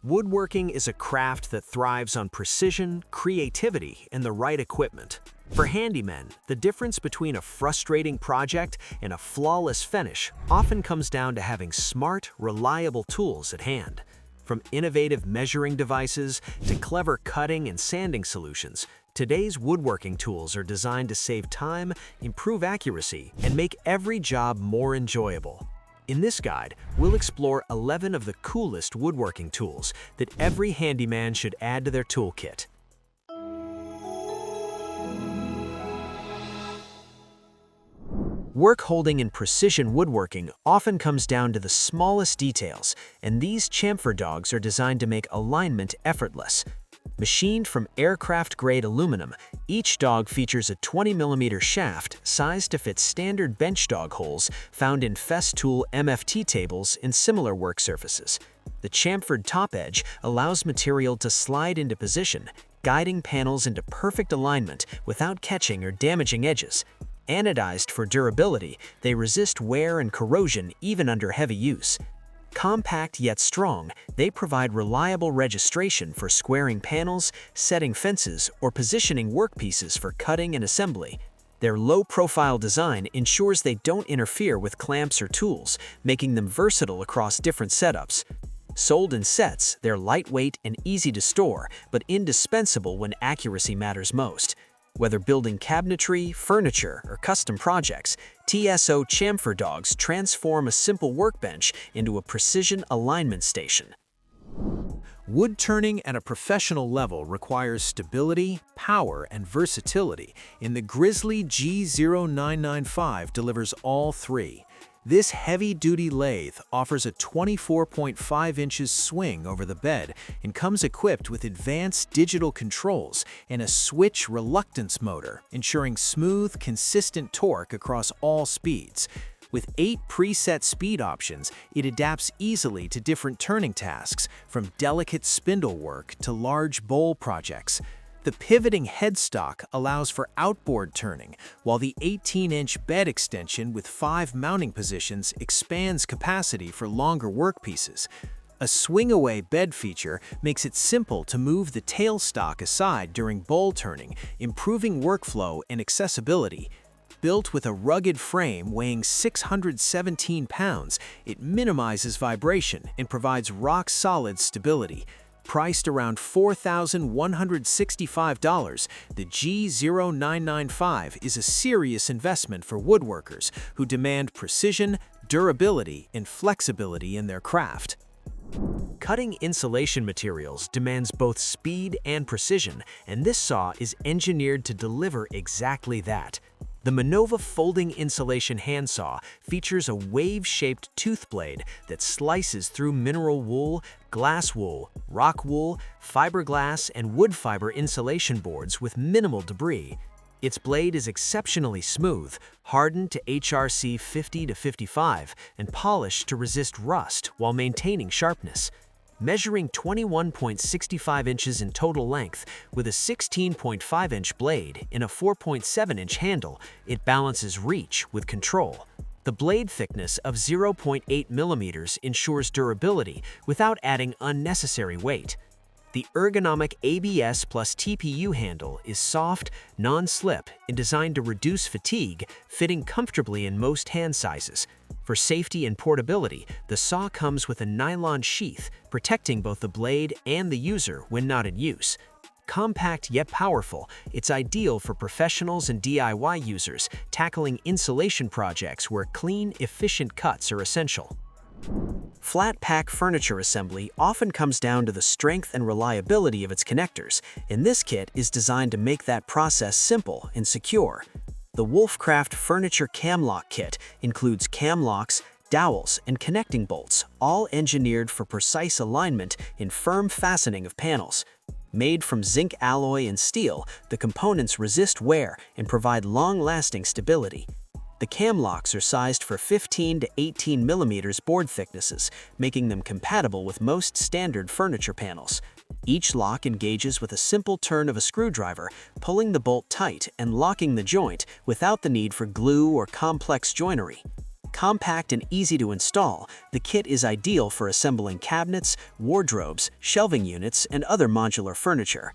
Woodworking is a craft that thrives on precision, creativity, and the right equipment. For handymen, the difference between a frustrating project and a flawless finish often comes down to having smart, reliable tools at hand. From innovative measuring devices to clever cutting and sanding solutions, today's woodworking tools are designed to save time, improve accuracy, and make every job more enjoyable. In this guide, we'll explore 11 of the coolest woodworking tools that every handyman should add to their toolkit. Work holding in precision woodworking often comes down to the smallest details, and these Chamfer Dogs are designed to make alignment effortless. Machined from aircraft-grade aluminum, each dog features a 20mm shaft sized to fit standard bench dog holes found in Festool MFT tables and similar work surfaces. The chamfered top edge allows material to slide into position, guiding panels into perfect alignment without catching or damaging edges. Anodized for durability, they resist wear and corrosion even under heavy use. Compact yet strong, they provide reliable registration for squaring panels, setting fences, or positioning workpieces for cutting and assembly. Their low-profile design ensures they don't interfere with clamps or tools, making them versatile across different setups. Sold in sets, they're lightweight and easy to store, but indispensable when accuracy matters most. Whether building cabinetry, furniture, or custom projects, TSO Chamfer Dogs transform a simple workbench into a precision alignment station. Wood turning at a professional level requires stability, power, and versatility, and the Grizzly G0995 delivers all three. This heavy-duty lathe offers a 24.5 inches swing over the bed and comes equipped with advanced digital controls and a switch reluctance motor, ensuring smooth, consistent torque across all speeds. With 8 preset speed options, it adapts easily to different turning tasks, from delicate spindle work to large bowl projects. The pivoting headstock allows for outboard turning, while the 18-inch bed extension with 5 mounting positions expands capacity for longer workpieces. A swing-away bed feature makes it simple to move the tailstock aside during bowl turning, improving workflow and accessibility. Built with a rugged frame weighing 617 pounds, it minimizes vibration and provides rock-solid stability. Priced around $4,165, the G0995 is a serious investment for woodworkers who demand precision, durability, and flexibility in their craft. Cutting insulation materials demands both speed and precision, and this saw is engineered to deliver exactly that. The Minova folding insulation handsaw features a wave-shaped tooth blade that slices through mineral wool, glass wool, rock wool, fiberglass, and wood fiber insulation boards with minimal debris. Its blade is exceptionally smooth, hardened to HRC 50 to 55, and polished to resist rust while maintaining sharpness. Measuring 21.65 inches in total length with a 16.5-inch blade and a 4.7-inch handle, it balances reach with control. The blade thickness of 0.8 millimeters ensures durability without adding unnecessary weight. The ergonomic ABS plus TPU handle is soft, non-slip, and designed to reduce fatigue, fitting comfortably in most hand sizes. For safety and portability, the saw comes with a nylon sheath, protecting both the blade and the user when not in use. Compact yet powerful, it's ideal for professionals and DIY users tackling insulation projects where clean, efficient cuts are essential. Flat pack furniture assembly often comes down to the strength and reliability of its connectors, and this kit is designed to make that process simple and secure. The wolfcraft Furniture Cam Lock Kit includes cam locks, dowels, and connecting bolts, all engineered for precise alignment and firm fastening of panels. Made from zinc alloy and steel, the components resist wear and provide long-lasting stability. The cam locks are sized for 15 to 18 millimeters board thicknesses, making them compatible with most standard furniture panels. Each lock engages with a simple turn of a screwdriver, pulling the bolt tight and locking the joint without the need for glue or complex joinery. Compact and easy to install, the kit is ideal for assembling cabinets, wardrobes, shelving units, and other modular furniture.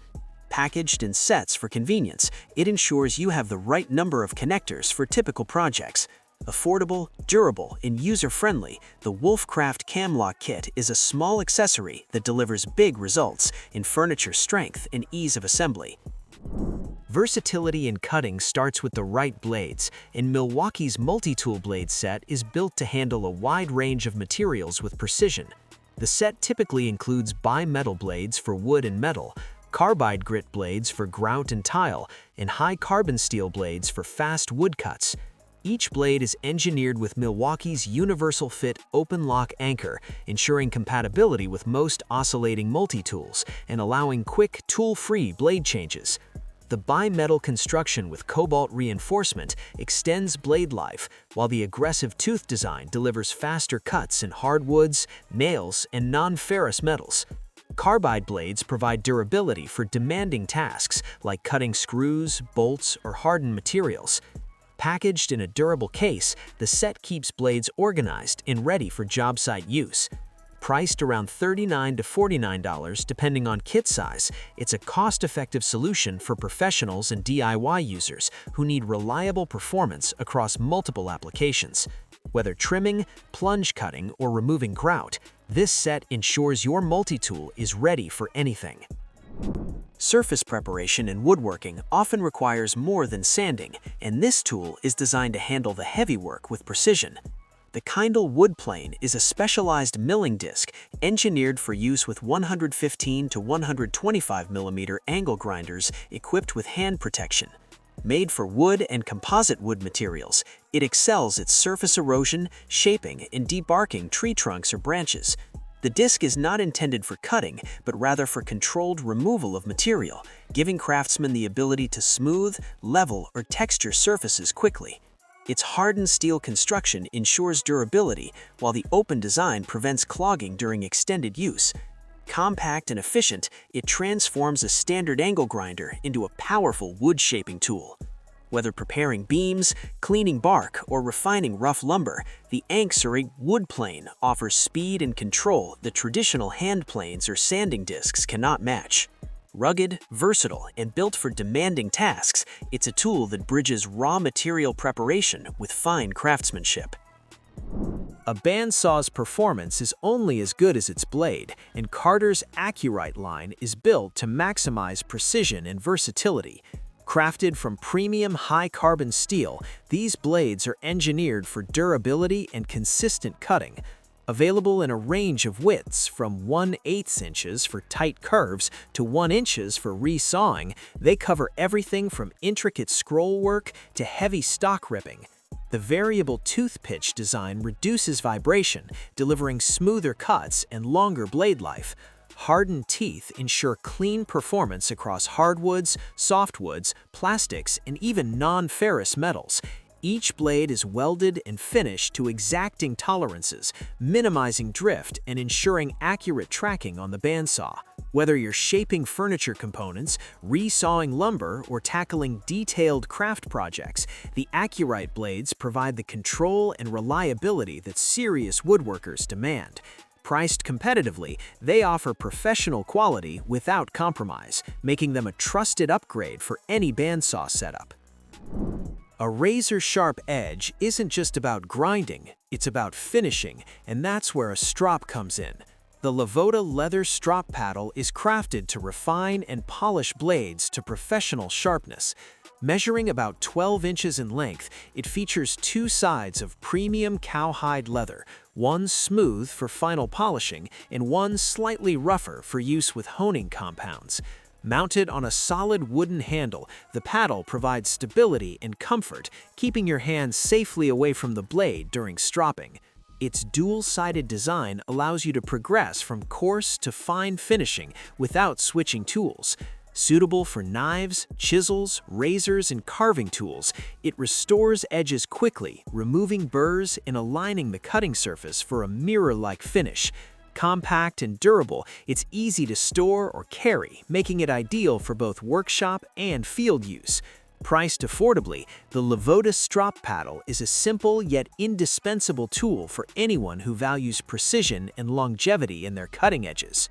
Packaged in sets for convenience, it ensures you have the right number of connectors for typical projects. Affordable, durable, and user-friendly, the WolfCraft Camlock Kit is a small accessory that delivers big results in furniture strength and ease of assembly. Versatility in cutting starts with the right blades, and Milwaukee's multi-tool blade set is built to handle a wide range of materials with precision. The set typically includes bi-metal blades for wood and metal, carbide grit blades for grout and tile, and high-carbon steel blades for fast wood cuts. Each blade is engineered with Milwaukee's universal fit open lock anchor, ensuring compatibility with most oscillating multi-tools and allowing quick, tool-free blade changes. The bi-metal construction with cobalt reinforcement extends blade life, while the aggressive tooth design delivers faster cuts in hardwoods, nails, and non-ferrous metals. Carbide blades provide durability for demanding tasks like cutting screws, bolts, or hardened materials. Packaged in a durable case, the set keeps blades organized and ready for job site use. Priced around $39 to $49 depending on kit size, it's a cost-effective solution for professionals and DIY users who need reliable performance across multiple applications. Whether trimming, plunge cutting, or removing grout, this set ensures your multi-tool is ready for anything. Surface preparation in woodworking often requires more than sanding, and this tool is designed to handle the heavy work with precision. The Kaindl WOOD-PLANE is a specialized milling disc engineered for use with 115 to 125 mm angle grinders equipped with hand protection. Made for wood and composite wood materials, it excels at surface erosion, shaping, and debarking tree trunks or branches. The disc is not intended for cutting, but rather for controlled removal of material, giving craftsmen the ability to smooth, level, or texture surfaces quickly. Its hardened steel construction ensures durability, while the open design prevents clogging during extended use. Compact and efficient, it transforms a standard angle grinder into a powerful wood-shaping tool. Whether preparing beams, cleaning bark, or refining rough lumber, the AccuRight WOOD-PLANE offers speed and control that traditional hand planes or sanding discs cannot match. Rugged, versatile, and built for demanding tasks, it's a tool that bridges raw material preparation with fine craftsmanship. A bandsaw's performance is only as good as its blade, and Carter's AccuRight line is built to maximize precision and versatility. Crafted from premium high-carbon steel, these blades are engineered for durability and consistent cutting. Available in a range of widths from 1/8 inches for tight curves to 1 inches for resawing, they cover everything from intricate scroll work to heavy stock ripping. The variable tooth pitch design reduces vibration, delivering smoother cuts and longer blade life. Hardened teeth ensure clean performance across hardwoods, softwoods, plastics, and even non-ferrous metals. Each blade is welded and finished to exacting tolerances, minimizing drift and ensuring accurate tracking on the bandsaw. Whether you're shaping furniture components, resawing lumber, or tackling detailed craft projects, the AccuRight blades provide the control and reliability that serious woodworkers demand. Priced competitively, they offer professional quality without compromise, making them a trusted upgrade for any bandsaw setup. A razor-sharp edge isn't just about grinding, it's about finishing, and that's where a Strop comes in. The LAVODA leather Strop paddle is crafted to refine and polish blades to professional sharpness. Measuring about 12 inches in length, it features 2 sides of premium cowhide leather, one smooth for final polishing and one slightly rougher for use with honing compounds. Mounted on a solid wooden handle, the paddle provides stability and comfort, keeping your hands safely away from the blade during stropping. Its dual-sided design allows you to progress from coarse to fine finishing without switching tools. Suitable for knives, chisels, razors, and carving tools, it restores edges quickly, removing burrs and aligning the cutting surface for a mirror-like finish. Compact and durable, it's easy to store or carry, making it ideal for both workshop and field use. Priced affordably, the LAVODA Strop paddle is a simple yet indispensable tool for anyone who values precision and longevity in their cutting edges.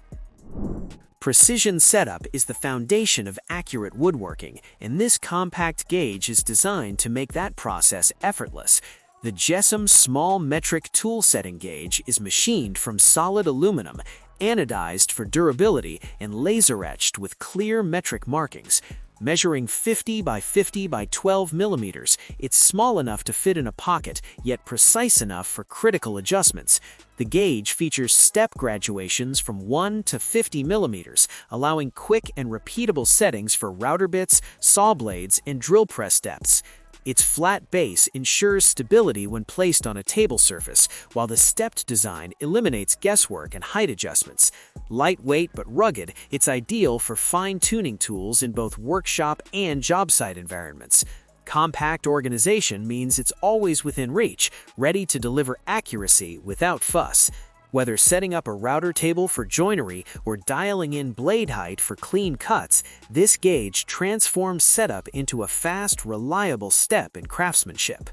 Precision setup is the foundation of accurate woodworking, and this compact gauge is designed to make that process effortless. The JessEm small metric tool setting gauge is machined from solid aluminum, anodized for durability, and laser etched with clear metric markings. Measuring 50 by 50 by 12 millimeters, it's small enough to fit in a pocket, yet precise enough for critical adjustments. The gauge features step graduations from 1 to 50 millimeters, allowing quick and repeatable settings for router bits, saw blades, and drill press depths. Its flat base ensures stability when placed on a table surface, while the stepped design eliminates guesswork and height adjustments. Lightweight but rugged, it's ideal for fine-tuning tools in both workshop and job site environments. Compact organization means it's always within reach, ready to deliver accuracy without fuss. Whether setting up a router table for joinery or dialing in blade height for clean cuts, this gauge transforms setup into a fast, reliable step in craftsmanship.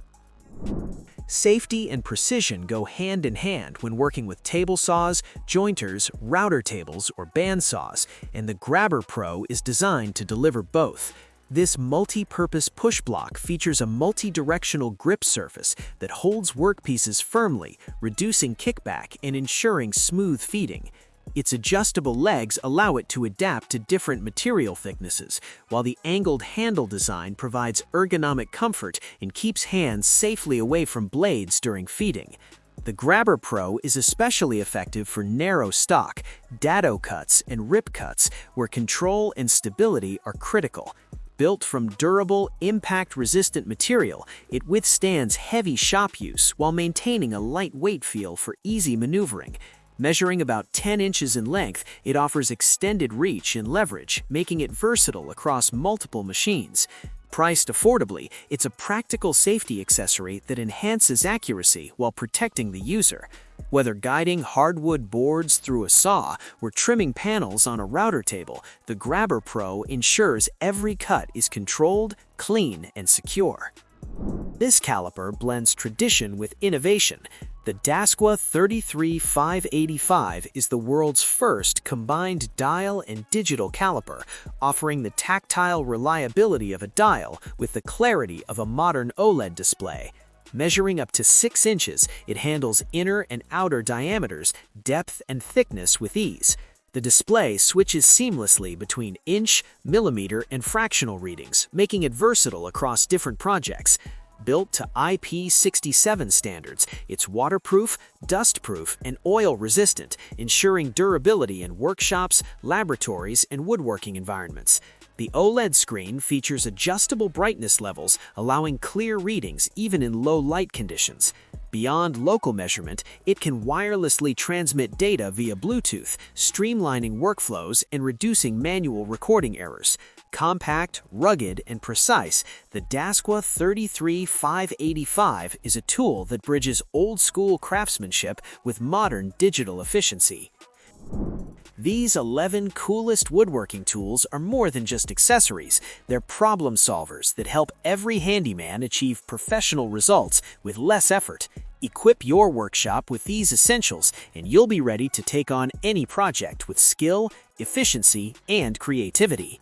Safety and precision go hand in hand when working with table saws, jointers, router tables, or bandsaws, and the Grabber Pro is designed to deliver both. This multi-purpose push block features a multi-directional grip surface that holds workpieces firmly, reducing kickback and ensuring smooth feeding. Its adjustable legs allow it to adapt to different material thicknesses, while the angled handle design provides ergonomic comfort and keeps hands safely away from blades during feeding. The Grabber Pro is especially effective for narrow stock, dado cuts, and rip cuts, where control and stability are critical. Built from durable, impact-resistant material, it withstands heavy shop use while maintaining a lightweight feel for easy maneuvering. Measuring about 10 inches in length, it offers extended reach and leverage, making it versatile across multiple machines. Priced affordably, it's a practical safety accessory that enhances accuracy while protecting the user. Whether guiding hardwood boards through a saw or trimming panels on a router table, the Grabber Pro ensures every cut is controlled, clean, and secure. This caliper blends tradition with innovation. The Dasqua T33585 is the world's first combined dial and digital caliper, offering the tactile reliability of a dial with the clarity of a modern OLED display. Measuring up to 6 inches, it handles inner and outer diameters, depth, and thickness with ease. The display switches seamlessly between inch, millimeter, and fractional readings, making it versatile across different projects. Built to IP67 standards, it's waterproof, dustproof, and oil-resistant, ensuring durability in workshops, laboratories, and woodworking environments. The OLED screen features adjustable brightness levels, allowing clear readings even in low light conditions. Beyond local measurement, it can wirelessly transmit data via Bluetooth, streamlining workflows and reducing manual recording errors. Compact, rugged, and precise, the Dasqua T33585 is a tool that bridges old-school craftsmanship with modern digital efficiency. These 11 coolest woodworking tools are more than just accessories. They're problem solvers that help every handyman achieve professional results with less effort. Equip your workshop with these essentials, and you'll be ready to take on any project with skill, efficiency, and creativity.